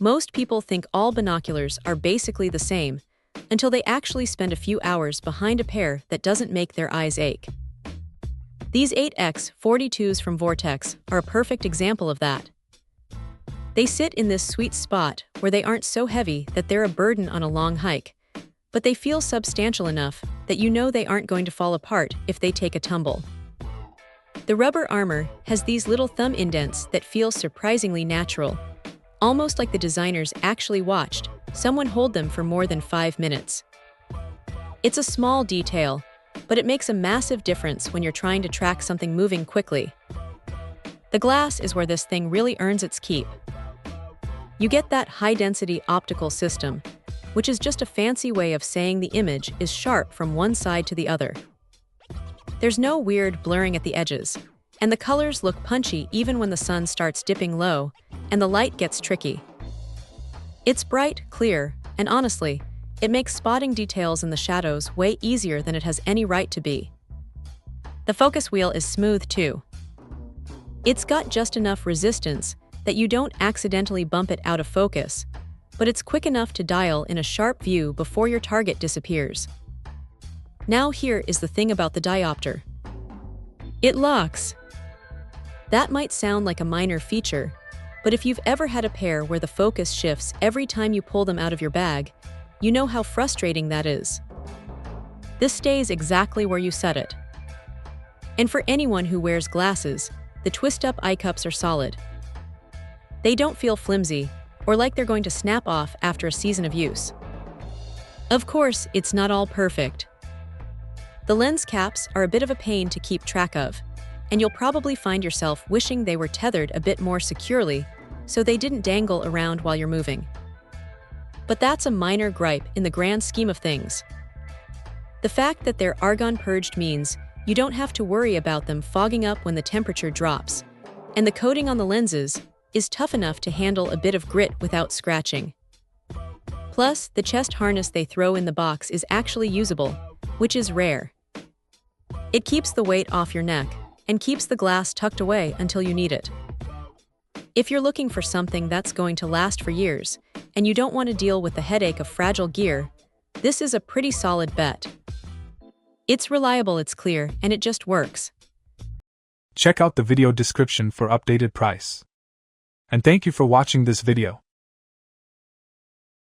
Most people think all binoculars are basically the same, until they actually spend a few hours behind a pair that doesn't make their eyes ache. These 8x42s from Vortex are a perfect example of that. They sit in this sweet spot where they aren't so heavy that they're a burden on a long hike, but they feel substantial enough that you know they aren't going to fall apart if they take a tumble. The rubber armor has these little thumb indents that feel surprisingly natural, almost like the designers actually watched someone hold them for more than 5 minutes. It's a small detail, but it makes a massive difference when you're trying to track something moving quickly. The glass is where this thing really earns its keep. You get that high-density optical system, which is just a fancy way of saying the image is sharp from one side to the other. There's no weird blurring at the edges, and the colors look punchy even when the sun starts dipping low and the light gets tricky. It's bright, clear, and honestly, it makes spotting details in the shadows way easier than it has any right to be. The focus wheel is smooth too. It's got just enough resistance that you don't accidentally bump it out of focus, but it's quick enough to dial in a sharp view before your target disappears. Now here is the thing about the diopter. It locks. That might sound like a minor feature, but if you've ever had a pair where the focus shifts every time you pull them out of your bag, you know how frustrating that is. This stays exactly where you set it. And for anyone who wears glasses, the twist-up eye cups are solid. They don't feel flimsy or like they're going to snap off after a season of use. Of course, it's not all perfect. The lens caps are a bit of a pain to keep track of, and you'll probably find yourself wishing they were tethered a bit more securely so they didn't dangle around while you're moving. But that's a minor gripe in the grand scheme of things. The fact that they're argon-purged means you don't have to worry about them fogging up when the temperature drops, and the coating on the lenses is tough enough to handle a bit of grit without scratching. Plus, the chest harness they throw in the box is actually usable, which is rare. It keeps the weight off your neck and keeps the glass tucked away until you need it. If you're looking for something that's going to last for years, and you don't want to deal with the headache of fragile gear, this is a pretty solid bet. It's reliable, it's clear, and it just works. Check out the video description for updated price. And thank you for watching this video.